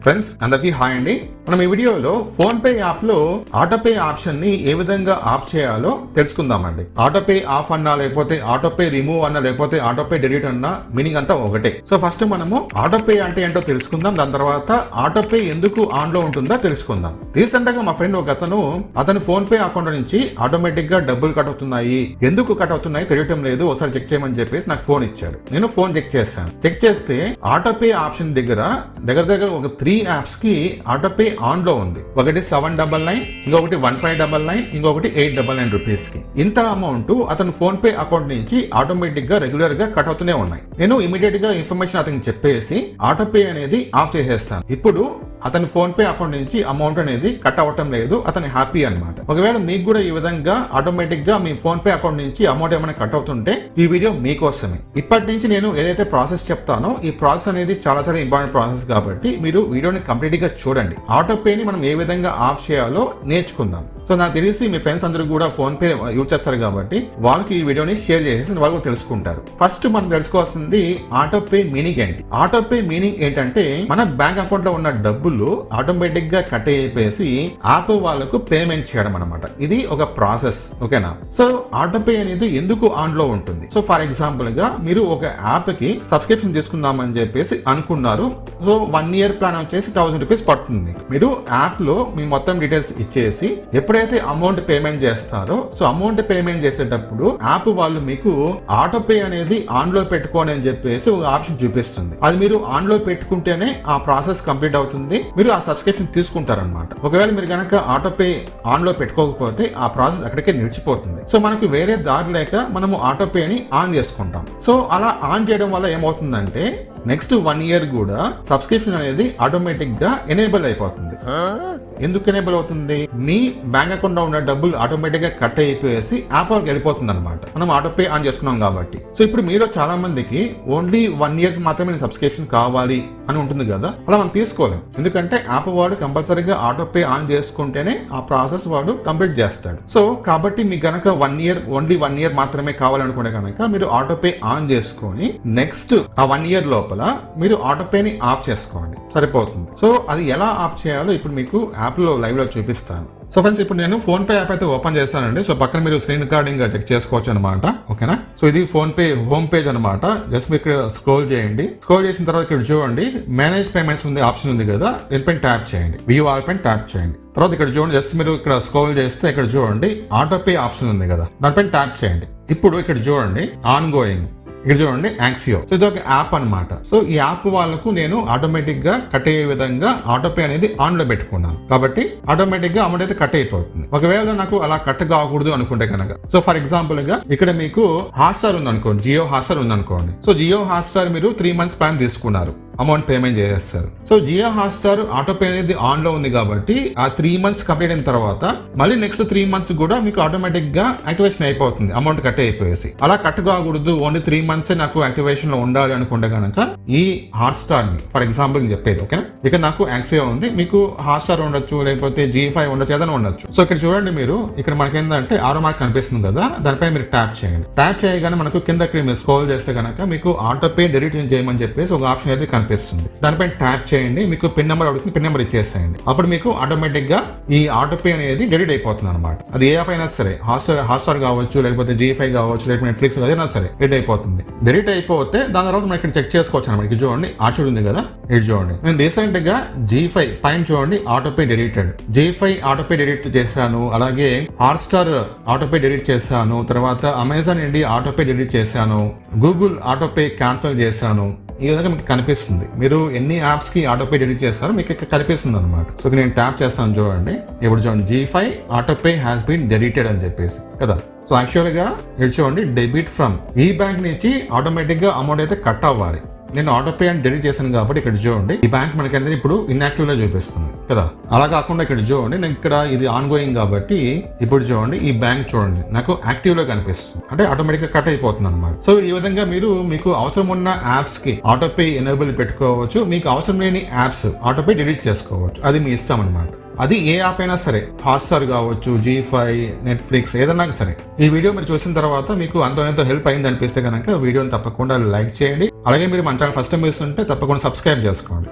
Friends అందరికీ hi అండి. మనం ఈ వీడియోలో ఫోన్ పే యాప్ లో ఆటోపే ఆప్షన్ ని ఏ విధంగా ఆఫ్ చేయాలో తెలుసుకుందామండి. ఆటోపే ఆఫ్ అన్నా లేకపోతే ఆటోపే రిమూవ్ అన్నా లేకపోతే ఆటోపే డిలీట్ అన్నా మీనింగ్ అంతా ఒకటే. సో ఫస్ట్ మనము ఆటోపే అంటే ఏంటో తెలుసుకుందాం. దాని తర్వాత ఆటోపే ఎందుకు ఆన్ లో ఉంటుందో తెలుసుకుందాం. రీసెంట్ గా మా ఫ్రెండ్ ఒక అతను ఫోన్ పే అకౌంట్ నుంచి ఆటోమేటిక్ గా డబ్బులు కట్ అవుతున్నాయి, ఎందుకు కట్ అవుతున్నాయి తెలియటం లేదు, ఒకసారి చెక్ చేయమని చెప్పేసి నాకు ఫోన్ ఇచ్చాడు. నేను ఫోన్ చెక్ చేశాను. చెక్ చేస్తే ఆటోపే ఆప్షన్ దగ్గర ఒక 3 యాప్స్ కి ఆటోపే ఆన్ లో ఉంది. ఒకటి 799, ఇంకొకటి 1599, ఇంకొకటి 899 రూపీస్ కి. ఇంత అమౌంట్ అతను ఫోన్ పే అకౌంట్ నుంచి ఆటోమేటిక్ గా రెగ్యులర్ గా కట్ అవుతూనే ఉన్నాయి. నేను ఇమీడియట్ గా ఇన్ఫర్మేషన్ అతనికి చెప్పేసి ఆటోపే అనేది ఆఫ్ చేసేస్తాను. ఇప్పుడు అతని ఫోన్ పే అకౌంట్ నుంచి అమౌంట్ అనేది కట్ అవ్వటం లేదు, అతని హ్యాపీ అన్నమాట. ఒకవేళ మీకు కూడా ఈ విధంగా ఆటోమేటిక్ గా మీ ఫోన్ పే అకౌంట్ నుంచి అమౌంట్ ఏమైనా కట్ అవుతుంటే ఈ వీడియో మీకోసమే. ఇప్పటి నుంచి నేను ఏదైతే ప్రాసెస్ చెప్తానో ఈ ప్రాసెస్ అనేది చాలా ఇంపార్టెంట్ ప్రాసెస్ కాబట్టి మీరు వీడియోని కంప్లీట్ గా చూడండి. ఆటోపేని మనం ఏ విధంగా ఆఫ్ చేయాలో నేర్చుకుందాం. సో నాకు తెలిసి మీ ఫ్రెండ్స్ అందరూ కూడా ఫోన్ పే యూజ్ చేస్తారు కాబట్టి వాళ్ళకి ఈ వీడియోని షేర్ చేసి వాళ్ళు తెలుసుకుంటారు. ఫస్ట్ మనం తెలుసుకోవాల్సింది ఆటోపే మీనింగ్ ఏంటి. ఆటోపే మీనింగ్ ఏంటంటే మన బ్యాంక్ అకౌంట్ లో ఉన్న డబ్బులు ఆటోమేటిక్ గా కట్ అయిపోయి యాప్ వాళ్ళకు పేమెంట్ చేయడం అనమాట. ఇది ఒక ప్రాసెస్, ఓకేనా. సో ఆటోపే అనేది ఎందుకు ఆన్ లో ఉంటుంది. సో ఫర్ ఎగ్జాంపుల్ గా మీరు ఒక యాప్ కి సబ్స్క్రిప్షన్ తీసుకుందామని చెప్పేసి అనుకున్నారు. సో 1 year ప్లాన్ వచ్చేసి 1000 రూపీస్ పడుతుంది. మీరు యాప్ లో మీ మొత్తం డీటెయిల్స్ ఇచ్చేసి ఎప్పుడైతే అమౌంట్ పేమెంట్ చేస్తారో సో అమౌంట్ పేమెంట్ చేసేటప్పుడు యాప్ వాళ్ళు మీకు ఆటోపే అనేది ఆన్ లో పెట్టుకోండి అని చెప్పేసి ఒక ఆప్షన్ చూపిస్తుంది. అది మీరు ఆన్ లో పెట్టుకుంటేనే ఆ ప్రాసెస్ కంప్లీట్ అవుతుంది, మీరు ఆ సబ్స్క్రిప్షన్ తీసుకుంటారనమాట. ఒకవేళ మీరు కనుక ఆటోపే ఆన్ లో పెట్టుకోకపోతే ఆ ప్రాసెస్ అక్కడికే నిలిచిపోతుంది. సో మనకు వేరే దారి లేక మనము ఆటోపేని ఆన్ చేసుకుంటాం. సో అలా ఆన్ చేయడం వల్ల ఏమవుతుందంటే నెక్స్ట్ 1 year కూడా సబ్స్క్రిప్షన్ అనేది ఆటోమేటిక్ గా ఎనేబుల్ అయిపోతుంది. ఎందుకు ఎనేబుల్ అవుతుంది? మీ బ్యాంక్ అకౌంట్ లో ఉన్న డబ్బులు ఆటోమేటిక్ గా కట్ అయిపోయేసి యాప్ వెళ్ళిపోతుంది అనమాట, మనం ఆటోపే ఆన్ చేసుకున్నాం కాబట్టి. సో ఇప్పుడు మీరు చాలా మందికి ఓన్లీ 1 year మాత్రమే సబ్స్క్రిప్షన్ కావాలి అని ఉంటుంది కదా, అలా మనం తీసుకోలేం. ఎందుకంటే యాప్ వాడు కంపల్సరీగా ఆటోపే ఆన్ చేసుకుంటేనే ఆ ప్రాసెస్ వాడు కంప్లీట్ చేస్తాడు. సో కాబట్టి మీకు గనక ఓన్లీ 1 year మాత్రమే కావాలనుకుంటే కనుక మీరు ఆటోపే ఆన్ చేసుకొని నెక్స్ట్ ఆ 1 year లోపల మీరు ఆటోపేని ఆఫ్ చేసుకోండి, సరిపోతుంది. సో అది ఎలా ఆఫ్ చేయాలో ఇప్పుడు మీకు యాప్ లో లైవ్ లో చూపిస్తాను. సో ఫ్రెండ్స్ ఇప్పుడు నేను ఫోన్ పే యాప్ అయితే ఓపెన్ చేస్తానండి. సో పక్కన మీరు స్క్రీన్ రికార్డింగ్ చెక్ చేసుకోవచ్చు అనమాట, ఓకేనా. సో ఇది ఫోన్ పే హోమ్ పేజ్ అనమాట. జస్ట్ మీరు ఇక్కడ స్క్రోల్ చేయండి. స్క్రోల్ చేసిన తర్వాత ఇక్కడ చూడండి మేనేజ్ పేమెంట్స్ ఉంది ఆప్షన్ ఉంది కదా, దీనిపైన ట్యాప్ చేయండి. వ్యూ ఆల్ పైన ట్యాప్ చేయండి. తర్వాత ఇక్కడ చూడండి జస్ట్ మీరు ఇక్కడ స్క్రోల్ చేస్తే ఇక్కడ చూడండి ఆటోపే ఆప్షన్ ఉంది కదా, దానిపైన ట్యాప్ చేయండి. ఇప్పుడు ఇక్కడ చూడంండి ఆన్ గోయింగ్, ఇక్కడ చూడండి యాక్సియో. సో ఇది ఒక యాప్ అనమాట. సో ఈ యాప్ వాళ్ళకు నేను ఆటోమేటిక్ గా కట్ అయ్యే విధంగా ఆటోపే అనేది ఆన్ లో పెట్టుకున్నాను కాబట్టి ఆటోమేటిక్ గా అమౌంట్ అయితే కట్ అయిపోతుంది. ఒకవేళ నాకు అలా కట్ కాకూడదు అనుకుంటే కనుక సో ఫర్ ఎగ్జాంపుల్ గా ఇక్కడ మీకు హాట్స్టార్ ఉంది అనుకోండి, జియో హాట్స్టార్ ఉంది అనుకోండి. సో జియో హాట్స్టార్ మీరు 3 months ప్లాన్ తీసుకున్నారు, అమౌంట్ పేమెంట్ చేసేస్తారు. సో జియో హాట్స్టార్ ఆటోపే అనేది ఆన్ లో ఉంది కాబట్టి ఆ 3 months కంప్లీట్ అయిన తర్వాత మళ్ళీ నెక్స్ట్ 3 months కూడా మీకు ఆటోమేటిక్ గా యాక్టివేషన్ అయిపోతుంది, అమౌంట్ కట్ అయిపోయేసి. అలా కట్ కాకూడదు, ఓన్లీ 3 months నాకు యాక్టివేషన్ లో ఉండాలి అనుకుంటే కనుక ఈ హాట్స్టార్ ని ఫర్ ఎగ్జాంపుల్ చెప్పేది, ఓకేనా. ఇక్కడ నాకు యాక్సియో ఉంది, మీకు హాట్స్టార్ ఉండొచ్చు, లేకపోతే G5 ఉండొచ్చు, ఏదైనా ఉండొచ్చు. సో ఇక్కడ చూడండి మీరు ఇక్కడ మనకి ఏంటంటే ఆరో మార్క్ కనిపిస్తుంది కదా, దానిపై మీరు ట్యాప్ చేయండి. ట్యాప్ చేయగానే మనకు కింద మీరు స్క్రోల్ చేస్తే కనుక మీకు ఆటోపే డిలీట్ చేయమని చెప్పేసి ఒక ఆప్షన్ అయితే కనిపిస్తుంది. దానిపైన ట్యాప్ చేయండి, మీకు పిన్ నెంబర్ అడుగుతుంది, పిన్ నెంబర్ ఇచ్చేసేయండి. అప్పుడు మీకు ఆటోమేటిక్ గా ఈ ఆటోపే అనేది డిలీట్ అయిపోతుంది అనమాట. అది ఏ యాప్ అయినా సరే, హాట్స్టార్ కావచ్చు, లేకపోతే G5 కావచ్చు, లేకపోతే నెట్ఫ్లిక్స్ ఏదైనా సరే డిలీట్ అయిపోతుంది. డిలీట్ అయిపోతే దాని తర్వాత మనం ఇక్కడ చెక్ చేసుకోవచ్చు అనమాట. ఇది చూడండి ఆర్చర్ ఉంది కదా, ఇది చూడండి నేను రీసెంట్ గా G5 పైన చూడండి autopay deleted, G5 autopay delete చేశాను, అలాగే హాట్స్టార్ ఆటోపే డిలీట్ చేశాను, తర్వాత అమెజాన్ ఇండియా ఆటోపే డిలీట్ చేశాను, గూగుల్ ఆటోపే క్యాన్సిల్ చేశాను. ఈ విధంగా మీకు కనిపిస్తుంది. మీరు ఎన్ని యాప్స్ కి ఆటోపే డిలీట్ చేస్తారో మీకు ఇక్కడ కనిపిస్తుంది అనమాట. సో నేను ట్యాప్ చేస్తాను చూడండి, ఇప్పుడు చూడండి G5 autopay has been deleted అని చెప్పేసి కదా. సో యాక్చువల్ గా ఇక్కడ చూడండి డెబిట్ ఫ్రమ్ ఈ బ్యాంక్ నుంచి ఆటోమేటిక్ గా అమౌంట్ అయితే కట్ అవ్వాలి. నేను ఆటోపే అని డిలీట్ చేశాను కాబట్టి ఇక్కడ చూడండి ఈ బ్యాంక్ మనకి ఇప్పుడు ఇన్యాక్టివ్ లో చూపిస్తుంది కదా. అలా కాకుండా ఇక్కడ చూడండి నేను ఇక్కడ ఇది ఆన్ గోయింగ్ కాబట్టి ఇప్పుడు చూడండి ఈ బ్యాంక్ చూడండి నాకు యాక్టివ్ లో కనిపిస్తుంది, అంటే ఆటోమేటిక్ గా కట్ అయిపోతుంది అనమాట. సో ఈ విధంగా మీకు అవసరం ఉన్న యాప్స్ కి ఆటోపే ఎనేబుల్ పెట్టుకోవచ్చు, మీకు అవసరం లేని యాప్స్ ఆటోపే డిలీట్ చేసుకోవచ్చు, అది మీ ఇష్టం అనమాట. అది ఏ యాప్ అయినా సరే, హాట్స్టార్ కావచ్చు, G5, నెట్ఫ్లిక్స్ ఏదన్నా సరే. ఈ వీడియో మీరు చూసిన తర్వాత మీకు ఎంతో హెల్ప్ అయింది అనిపిస్తే కనుక వీడియోని తప్పకుండా లైక్ చేయండి. అలాగే మీరు మన ఛానల్ ఫస్ట్ టైం చూస్తుంటే తప్పకుండా సబ్స్క్రైబ్ చేసుకోండి.